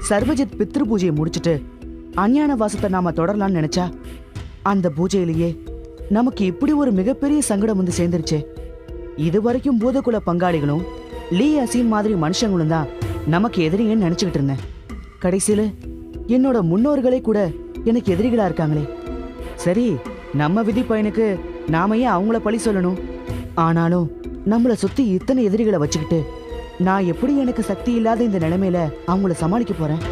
சர்வஜித் பித்ரு பூஜையை முடிச்சிட்டு அஞ்ஞான வாசத்தை நாம தொடரலாம்னு நினைச்சா அந்த பூஜையிலேயே நமக்கு இப்படி ஒரு மிகப்பெரிய சங்கடம் வந்து சேர்ந்துருச்சு. இது வரைக்கும் பூதகுல பங்காளிகளும் லீ அசீம் மாதிரி மனுஷங்களும் தான் நமக்கு எதிரிங்கன்னு நினைச்சுக்கிட்டு இருந்தேன். கடைசியில என்னோட முன்னோர்களே கூட எனக்கு எதிரிகளா இருக்காங்களே. சரி, நம்ம விதி பயனுக்கு நாம ஏன் அவங்கள பழி சொல்லணும்? ஆனாலும் நம்மள சுத்தி இத்தனை எதிரிகளை வச்சுக்கிட்டு நான் எப்படி எனக்கு சக்தி இல்லாத இந்த நிலைமையில அவங்கள சமாளிக்க போறேன்?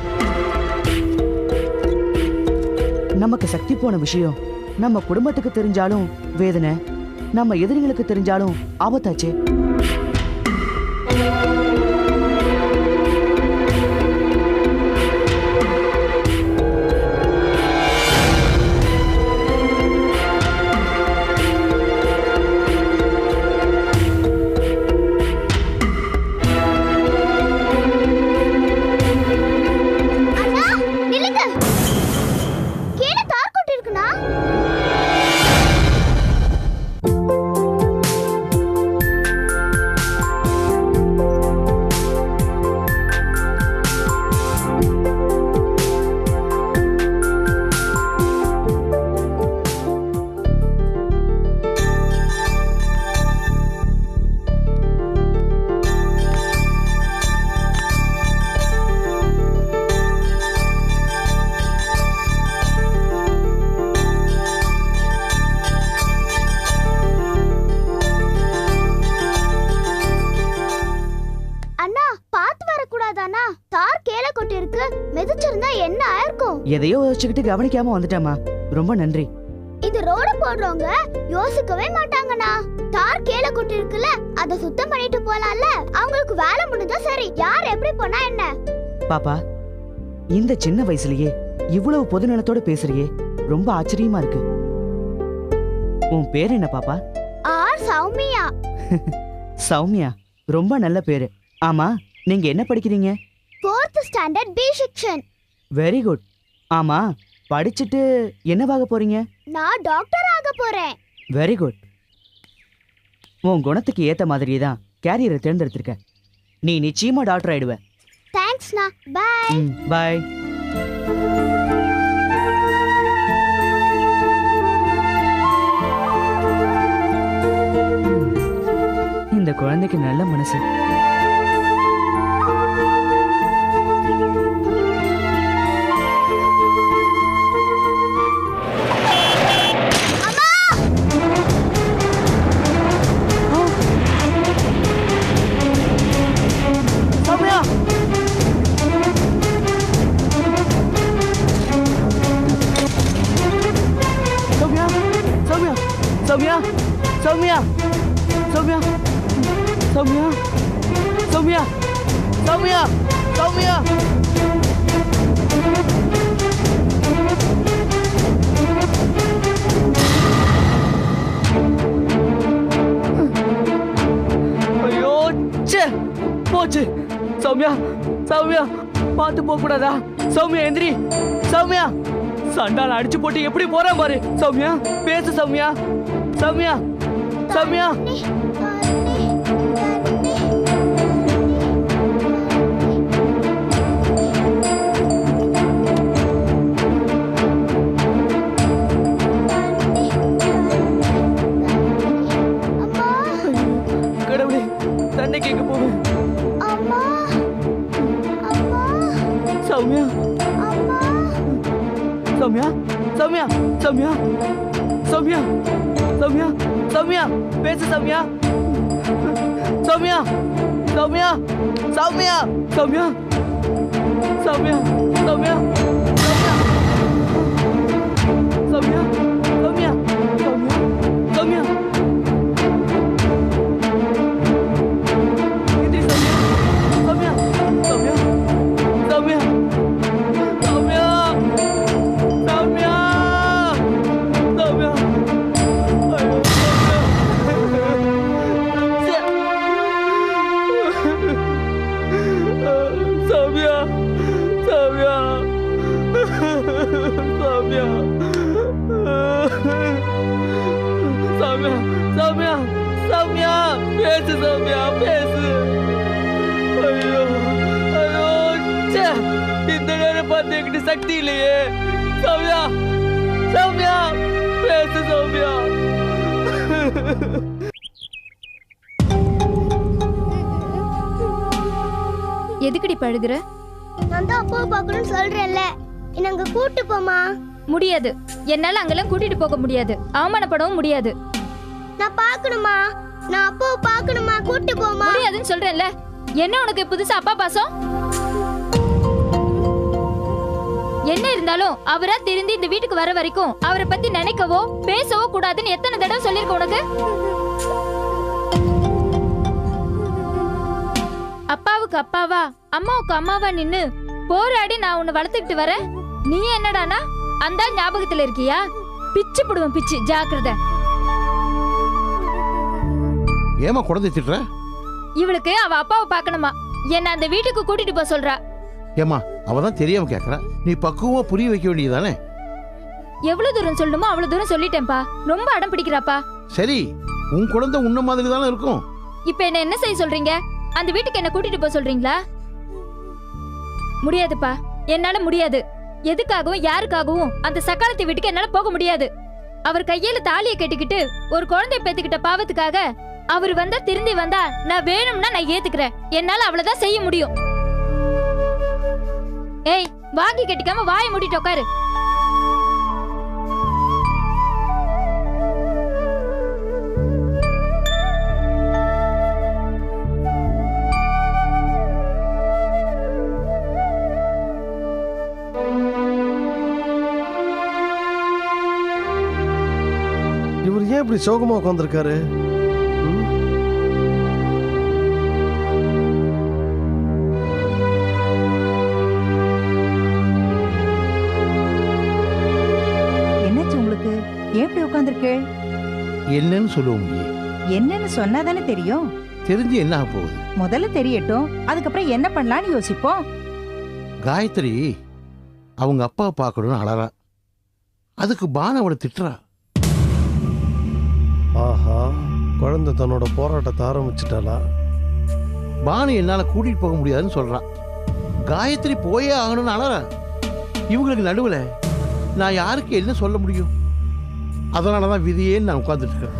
நமக்கு சக்தி போன விஷயம் நம்ம குடும்பத்துக்கு தெரிஞ்சாலும் வேதனை, நம்ம எதிரிகளுக்கு தெரிஞ்சாலும் ஆபத்தாச்சே. எதையோ யோசிச்சுக்கிட்டு கவனிக்காம வந்துட்டேமா. ரொம்ப நன்றி. இது ரோட போடுறவங்க யோசிக்கவே மாட்டாங்கண்ணா. தார் கீழே கொட்டி இருக்குல்ல, அத சுத்தம் பண்ணிட்டு போலாம்ல. அவங்களுக்கு வேலை முடிஞ்சா சரி, யார் எப்படி போனா என்ன? பாப்பா, இந்த சின்ன வயசுலயே இவ்வளவு பொதுநலத்தோட பேசுறியே, ரொம்ப ஆச்சரியமா இருக்கு. உன் பேர் என்ன பாப்பா? ஆர் சௌமியா. சௌமியா, ரொம்ப நல்ல பேரு. ஆமா, நீங்க என்ன படிக்கிறீங்க? 4th standard B section. Very good. ஆமா, படிச்சிட்டு என்னவாக போறீங்க? நான் டாக்டர் ஆக போறேன். Very good. உன் குணத்துக்கு ஏத்த மாதிரியே தான் கேரியரை தேர்ந்தெடுத்திருக்க. நீ நிச்சயமா டாக்டர் ஆயிடுவ. தேங்க்ஸ்ண்ணா. பை. பை. இந்த குழந்தைக்கு நல்ல மனசு. சௌமியா, சௌமியா, சௌமியா, சௌமியா, சௌமியா, சௌமியா. ஐயோ, போச்சு. சௌமியா, சௌமியா, பார்த்து போக கூடாதா? சௌமியா எந்திரி. சௌமியா, சண்டால அடிச்சு போட்டு எப்படி போறான் பாரு. சௌமியா, பேசு. சௌமியா, சௌமியா, சௌமியா. கடவுளே, தண்ணி கேட்க போவேன். சௌமியா, சௌமியா, சௌமியா, சௌமியா, சௌமியா, சௌமியா, சௌமியா, பேசு. சௌமியா, சௌமியா, சௌமியா, சௌமியா, சௌமியா, சௌமியா, சௌமியா, சௌமியா, சௌமியா, சௌமியா, சௌமியா. சௌமியா, சௌமியா, சௌமியா, சௌமியா, சௌமியா, சௌமியா. சௌமியா, சௌமியா, சௌமியா, சௌமியா, சௌமியா, சௌமியா, பேசு. சௌமியா, பேசு. ஐயோ, ஐயோ, இந்த அப்படி சக்தி இல்லையே. சௌமியா, சௌமியா, பேசு சௌமியா. எதுக்குடி பழுகுற? நான் தான் அப்பாவை பார்க்கணும்னு சொல்றேன்ல, என்ன அங்க கூட்டு போமா. முடியாது, என்னால அங்கெல்லாம் கூட்டிட்டு போக முடியாது, அவமானப்படவும் முடியாது. நான் பார்க்கணுமா, நான் அப்பாவை பார்க்கணுமா, கூட்டு போமா. முடியாதுன்னு சொல்றேன்ல. என்ன உனக்கு புதுசா அப்பா பாசம்? என்ன இருந்தாலும் அவரா திருந்தி இந்த வீட்டுக்கு வர வரைக்கும் அவரை பத்தி நினைக்கவோ பேசவோ கூடாதுன்னு எத்தனை தடவை சொல்லிருக்க உனக்கு? அப்பாவுக்கு அப்பாவா அம்மாவுக்கு அம்மாவா நின்னு போராடி நான் உன்னை வளர்த்துக்கிட்டு வரேன். நீ என்னடானா அந்த ஞாபகத்துல இருக்கியா? பிச்சு புடுவேன், பிச்சு, ஜாக்கிரதை. ஏமா குழந்தை திட்டுற? இவளுக்கு அவ அப்பாவை பார்க்கணுமா, என்ன அந்த வீட்டுக்கு கூட்டிட்டு போக சொல்றா. ஏமா அவதான் தெரியாம கேக்குறா, நீ பக்குவமா புரிய வைக்க வேண்டியதானே? எவ்வளவு தூரம் சொல்லணுமோ அவ்வளவு தூரம் சொல்லிட்டேன்ப்பா. ரொம்ப அடம் பிடிக்கிறாப்பா. சரி, உன் குழந்தை உன்ன மாதிரி தானே இருக்கும். இப்ப என்ன செய்ய சொல்றீங்க? அந்த வீட்டுக்கு என்ன கூட்டிட்டு போக சொல்றீங்களா? முடியாதுப்பா, என்னால முடியாது. எதுக்காகவும் யாருக்காகவும் அந்த சக்காலத்து வீட்டுக்கு என்னால போக முடியாது. அவர் கையில தாலியை கட்டிக்கிட்டு ஒரு குழந்தை பெத்துக்கிட்ட பாவத்துக்காக அவர் வந்தா திருந்தி வந்தா நான் வேணும்னா நான் ஏத்துக்கிறேன். என்னால அவ்வளவுதான் செய்ய முடியும். ஏய், வாங்கி கட்டிக்காம வாயை மூடிட்டு உட்காரு. இவர் ஏன் இப்படி சோகமா உட்காந்துருக்காரு? என்னாச்சு உங்களுக்கு? ஏன் இப்படி உட்காந்துருக்கே? என்னன்னு சொல்லுவோம் முடியும்? என்னன்னு சொன்னாதானே தெரியும். தெரிஞ்சு என்ன ஆக போகுது? முதல்ல தெரியட்டும், அதுக்கப்புறம் என்ன பண்ணலாம்னு யோசிப்போம். காயத்ரி அவங்க அப்பாவை பார்க்கணும்னு அழறா. அதுக்கு பானு அவளை திட்டுறா. ஆஹா, குழந்தை தன்னோட போராட்டத்தை ஆரம்பிச்சிட்டாளா? பானு என்னால கூட்டிட்டு போக முடியாதுன்னு சொல்றான். காயத்ரி போயே ஆகணும்னு அழறா. இவங்களுக்கு நடுவுல நான் யாருக்கு என்ன சொல்ல முடியும்? அதனாலதான் விதியேன்னு நான் உட்கார்ந்துட்டு இருக்கேன்.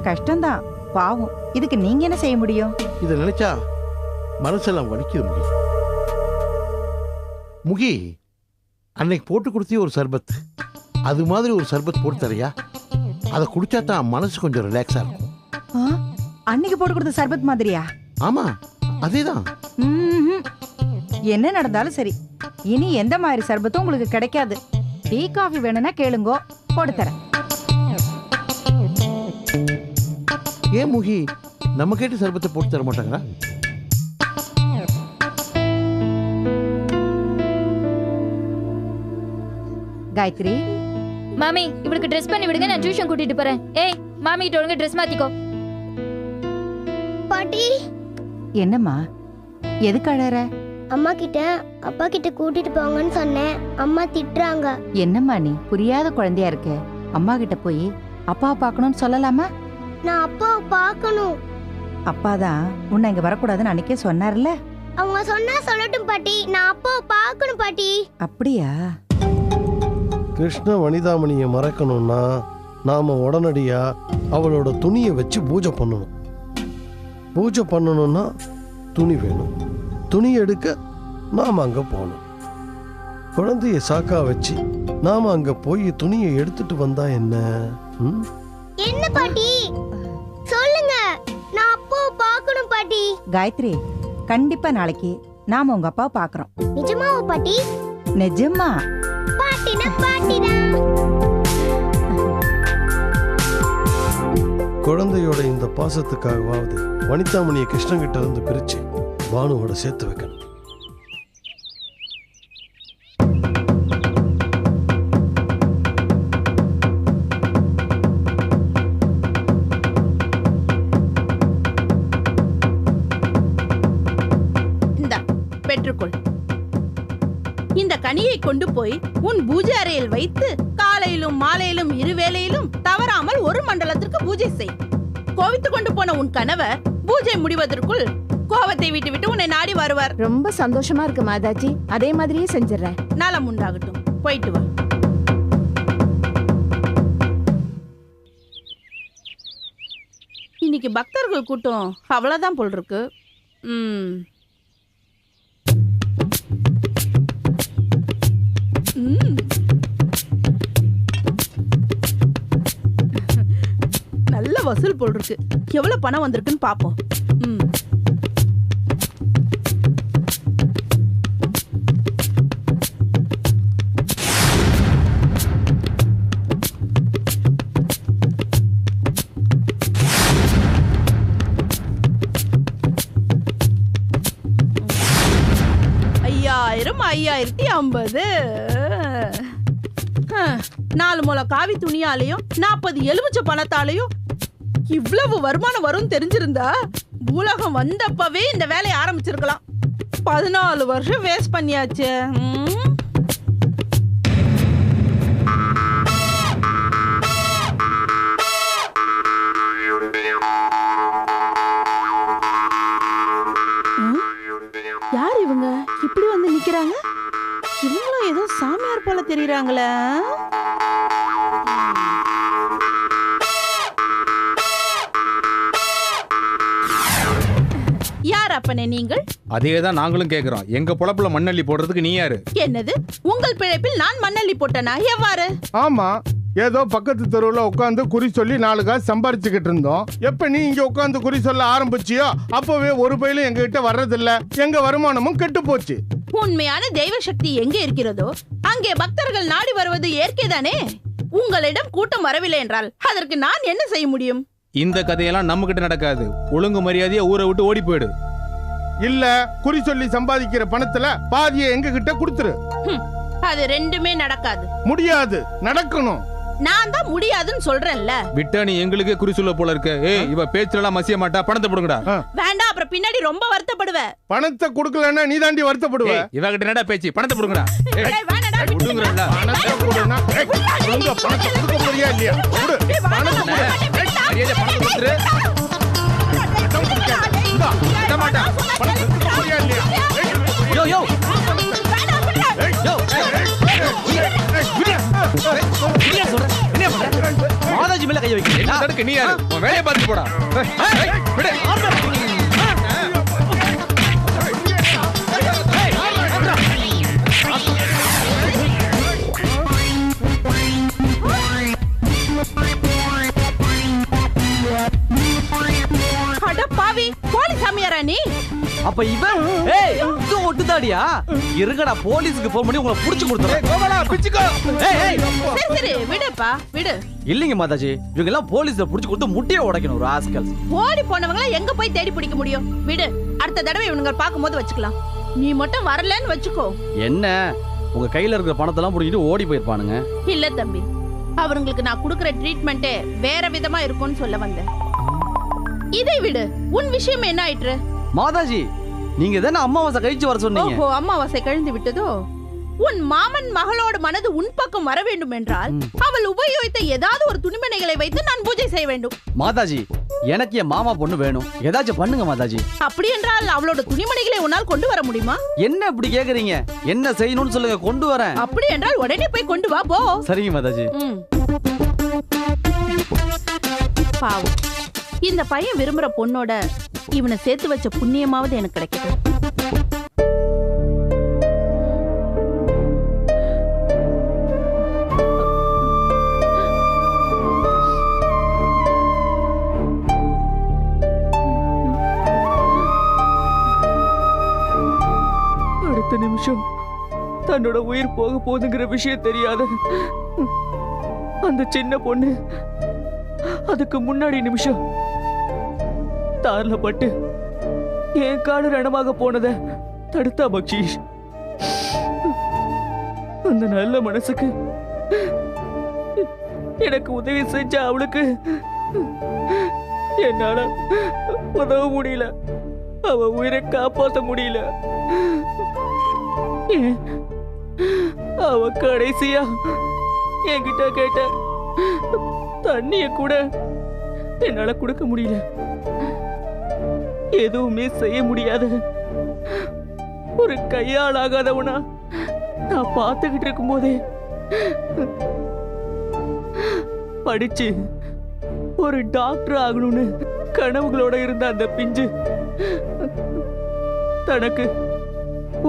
கஷ்டம்தான், பாவம். இதுக்கு நீங்க என்ன செய்ய முடியும்? இதை நினைச்சா மனசெல்லாம் வலிக்குது முகி. முகி, அன்னைக்கு போட்டு கொடுத்திய ஒரு சர்பத், அது மாதிரி ஒரு சர்பத் போட்டு தரையா? அதை குடிச்சா தான் மனசு கொஞ்சம் ரிலாக்ஸா இருக்கும். ஆ, அன்னைக்கு போட்டு கொடுத்த சர்பத் மாதிரியா? ஆமா, அதேதான். ம்ஹும். என்ன நடந்தாலும் சரி, இனி எந்த மாதிரி சர்பத்தும் உங்களுக்கு கிடைக்காது. டீ காஃபி வேணும்னா கேளுங்கோ, போட்டு தரேன். ஏன் முகி நம்ம கேட்டு சர்பத்தை போட்டு தர மாட்டாங்களா? காயத்ரி, மாமி, இவளுக்கு ட்ரெஸ் பண்ணி விடுங்க, நான் டியூஷன் கூட்டிட்டு போறேன். ஏய், மாமி கிட்ட ஒழுங்கா ட்ரெஸ் மாத்திக்கோ. பாட்டி, என்னம்மா எதுக்கு அழற? அம்மா கிட்ட அப்பா கிட்ட கூட்டிட்டு போங்கன்னு சொன்னேன், அம்மா திட்டுறாங்க. என்னம்மா நீ புரியாத குழந்தையா இருக்க? அம்மா கிட்ட போய் அப்பா பார்க்கணும்னு சொல்லலாமா? நான் அப்பாவை பார்க்கணும். அப்பாதான் உன்னை இங்க வரக்கூடாதுன்னு அன்னைக்கே சொன்னார்ல. அவங்க சொன்னா சொல்லட்டும் பாட்டி, நான் அப்பாவை பார்க்கணும் பாட்டி. அப்படியா? கிருஷ்ண வனிதாமணியை மறக்கணும்னா நாம உடனடியா அவளோட துணியை வச்சு பூஜை பண்ணணும். பூஜை பண்ணணும்னா துணி வேணும். துணி எடுக்க நாம அங்க போகணும். குழந்தைய சாக்கா வச்சு நாம அங்க போய் துணியை எடுத்துட்டு வந்தா என்ன? என்ன பாட்டி சொல்லுங்க, நான் அப்பாவை பார்க்கணும் பாட்டி. காயத்ரி, கண்டிப்பா நாளைக்கு நாம உங்க அப்பாவை பார்க்கறோம். நிஜமாவா பாட்டி? நிஜமா? பாட்டினா பாட்டினா. குழந்தையோட இந்த பாசத்துக்காகவாவது வனிதாமணியை கிருஷ்ணன் கிட்ட இருந்து பிரிச்சு பானுவோட சேர்த்து வைக்கணும். பெற்றுக்கொள். இந்த கனியை கொண்டு போய் உன் பூஜை அறையில் வைத்து காலையிலும் மாலையிலும் இருவேளையிலும் தவறாமல் ஒரு மண்டலத்திற்கு பூஜை செய். கோவித்துக் கொண்டு போன உன் கணவர் பூஜை முடிவதற்குள் கோவத்தை விட்டு விட்டு உன்னை நாடி வருவார். ரொம்ப சந்தோஷமா இருக்கு மாதாஜி. அதே மாதிரியே செஞ்சிடறேன். நலம் உண்டாகட்டும். போயிட்டு வா. இன்னைக்கு பக்தர்கள் கூட்டம் அவ்வளவுதான் போல் இருக்கு. நல்ல வசூல் போல் இருக்கு. எவ்வளவு பணம் வந்திருக்குன்னு பாப்போம். ஐயாயிரம் 5050. 4 முழம் காவி துணியாலையும் 40 எலுமிச்சை பணத்தாலையும் இவ்வளவு வருமானம் வரும் தெரிஞ்சிருந்தா பூலகம் வந்தப்பவே இந்த வேலையை ஆரம்பிச்சிருக்கலாம். 14 வருஷம் வேஸ்ட் பண்ணியாச்சு. யார் இவங்க இப்படி வந்து நிக்கிறாங்க? இவங்களும் ஏதோ சாமியார் போல தெரியுறாங்களே. யார் அப்பனே நீங்கள்? அதேதான் நாங்களும் கேக்குறோம். எங்க பொழப்புல மண்ணள்ளி போடுறதுக்கு நீ யாரு? என்னது, உங்கள் பிழைப்பில் நான் மண்ணள்ளி போட்டனா? எவ்வாறு? ஆமா, ஏதோ பக்கத்து தெருவுல உட்காந்து குறி சொல்லி 4 காசு சம்பாரிச்சுக்கிட்டு இருந்தோம். எப்ப நீ இங்க உட்காந்து குறி சொல்ல ஆரம்பிச்சியோ அப்பவே ஒரு பயிலும் எங்க கிட்ட வர்றதில்ல. எங்க வருமானமும் கெட்டு போச்சு. உண்மையான தெய்வ சக்தி எங்கே இருக்கிறதோ அங்கே பக்தர்கள் நாடி வருவது இயற்கைதானே. உங்களிடம் கூட்டம் வரவில்லை என்றால் அதற்கு நான் என்ன செய்ய முடியும்? இந்த கதையெல்லாம் நம்ம கிட்ட நடக்காது. ஒழுங்கு மரியாதையா ஊரை விட்டு ஓடி போயிடு. இல்ல, குறி சொல்லி சம்பாதிக்கிற பணத்துல பாதியை எங்க கிட்ட கொடுத்துரு. அது ரெண்டுமே நடக்காது. முடியாது, நடக்கணும். நான் தான் முடியாதுன்னு சொல்றேன்ல. விட்டா நீ எங்களுக்கே குறி சொல்ல போல இருக்க. இவ பேச்சுலாம் மசிய மாட்டா. பணத்தை கொடுங்கடா. வேண்டாம், அப்புறம் பின்னாடி ரொம்ப வருத்தப்படுவ. பணத்தை கொடுக்கலன்னா நீ தாண்டி வருத்தப்படுவ. இவகிட்ட என்னடா பேச்சு? பணத்தை கொடுங்கடா. கொடுங்கடா. பணத்தை கொடுனா. உங்க பணத்தை கொடுக்க போறியா இல்லையா? கொடு. பணத்தை கொடு. மரியாதை பணத்தை கொடுத்துரு. விட மாட்டா. பணத்தை கொடுக்க போறியா இல்லையா? யோ யோ மாதாஜி மேல கை வைக்க நீ யாரு? உன் வேலையை பார்த்து போடா. அட பாவி, போலி சாமியாரா நீ? அப்ப இவன் இது ஒட்டுதாடியா? இருங்கடா, போலீஸ்க்கு போன் பண்ணி உங்களை புடிச்சு கொடுத்துறேன். கோபாலா பிச்சுக்கோ. சரி சரி, விடுப்பா விடு. இல்லைங்க மாதாஜி, இவங்க எல்லாம் போலீஸ்ல புடிச்சு கொடுத்து முட்டையை உடைக்கணும். ராஸ்கல். ஓடி போனவங்கள எங்க போய் தேடி பிடிக்க முடியும்? விடு, அடுத்த தடவை இவனுங்க பாக்கும்போது வச்சுக்கலாம். நீ மட்டும் வரலன்னு வச்சுக்கோ. என்ன, உங்க கையில இருக்கிற பணத்தெல்லாம் புடிங்கிட்டு ஓடி போயிருப்பானுங்க. இல்ல தம்பி, அவங்களுக்கு நான் கொடுக்கிற ட்ரீட்மெண்ட்டே வேற விதமா இருக்கும்னு சொல்ல வந்தேன். இதை விடு, உன் விஷயம் என்ன ஆயிற்று? மாதாஜி, நீங்க தானே அமாவாசை கழிச்சு வர சொன்னீங்க. ஓஹோ, அமாவாசை கழிந்து விட்டதோ? உன் மாமன் மகளோட மனது உன் பக்கம் வர வேண்டும் என்றால் அவள் உபயோகித்த ஏதாவது ஒரு துணிமணிகளை வைத்து நான் பூஜை செய்ய வேண்டும். மாதாஜி, எனக்கு என் மாமா பொண்ணு வேணும். ஏதாச்சும் பண்ணுங்க மாதாஜி. அப்படி என்றால் அவளோட துணிமணிகளை உன்னால் கொண்டு வர முடியுமா? என்ன இப்படி கேக்குறீங்க? என்ன செய்யணும்னு சொல்லுங்க, கொண்டு வரேன். அப்படி என்றால் உடனே போய் கொண்டு வா போ. சரிங்க மாதாஜி. பாவம், இந்த பையன் விரும்புற பொண்ணோட இவனை சேர்த்து வச்ச புண்ணியமாவது எனக்கு கிடைக்கட்டும். அடுத்த நிமிஷம் தன்னோட உயிர் போக போகுதுங்கிற விஷயம் தெரியாத அந்த சின்ன பொண்ணு அதுக்கு முன்னாடி நிமிஷம் தார்ல பட்டு என் காடு ரணமாக போனத தடுத்தா பக்ஷீஷ். அந்த நல்ல மனசுக்கு எனக்கு உதவி செஞ்ச அவளுக்கு என்னால உதவ முடியல. அவ உயிரை காப்பாற்ற முடியல. அவ கடைசியா என்கிட்ட கேட்ட தண்ணிய கூட என்னால கொடுக்க முடியல. எதுவுமே செய்ய முடியாத ஒரு கையால் ஆகாதவனா நான் பார்த்துக்கிட்டு இருக்கும் போதே படிச்சு ஒரு டாக்டர் ஆகணும்னு கனவுகளோட இருந்த அந்த பிஞ்சு தனக்கு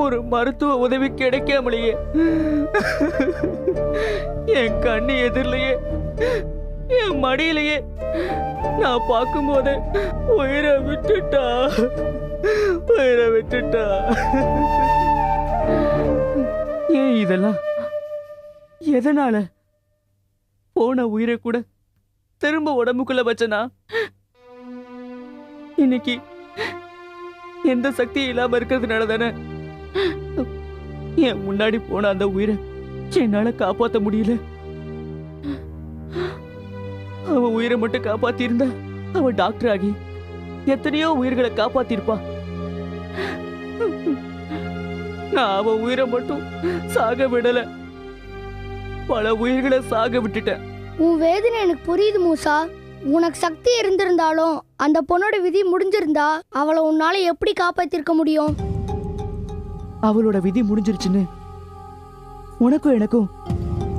ஒரு மருத்துவ உதவி கிடைக்காமலேயே என் கண்ணு எதிரிலேயே என் மடியிலேயே நான் பார்க்கும்போது உயிரை விட்டுட்டா. ஏன் இதெல்லாம்? எதனால? போன உயிரை கூட திரும்ப உடம்புக்குள்ள வச்சனா இன்னைக்கு எந்த சக்தியும் இல்லாம இருக்கிறதுனால தானே என் முன்னாடி போன அந்த உயிரை என்னால காப்பாத்த முடியல. அவ உயிரை மட்டும் காப்பாத்தி இருந்தா அவ டாக்டர் ஆகி எத்தனையோ உயிர்களை காப்பாத்திருப்பா. நான் அவ உயிரை மட்டும் சாக விடல, பல உயிர்களை சாக விட்டுட்டேன். உன் வேதனை எனக்கு புரியுது மூசா. உனக்கு சக்தி இருந்திருந்தாலும் அந்த பொண்ணோட விதி முடிஞ்சிருந்தா அவளை உன்னால எப்படி காப்பாத்திருக்க முடியும்? அவளோட விதி முடிஞ்சிருச்சுன்னு உனக்கும் எனக்கும்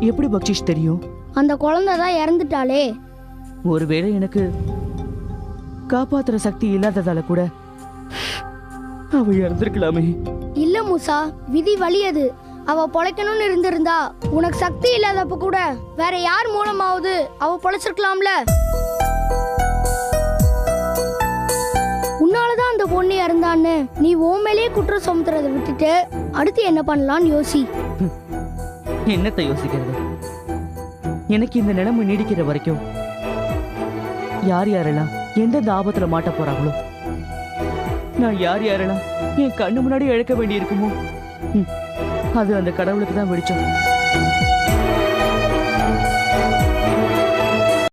எப்படி பக்ஷிஷ் தெரியும்? அந்த குழந்தை தான் இறந்துட்டாளே. ஒருவேளை எனக்கு காப்பாத்துற சக்தி இல்லாததால கூட அவ இறந்திருக்கலாமே. இல்ல மூசா, விதி வலியது. அவ பொழைக்கணும்னு இருந்திருந்தா உனக்கு சக்தி இல்லாதப்ப கூட வேற யார் மூலமாவது அவ பொழைச்சிருக்கலாம்ல. உன்னாலதான் அந்த பொண்ணு இறந்தான்னு நீ உன் மேலேயே குற்றம் சுமத்துறதை விட்டுட்டு அடுத்து என்ன பண்ணலாம்னு யோசி. என்னத்தை யோசிக்கிறது? எனக்கு இந்த நிலைமை நீடிக்கிற வரைக்கும் யார் யாரெல்லாம் எந்தெந்த ஆபத்துல மாட்ட போறாங்களோ, நான் யார் யாரெல்லாம் என் கண்ணு முன்னாடி இழக்க வேண்டி இருக்குமோ, அது அந்த கடவுளுக்கு தான் வெளிச்சம்.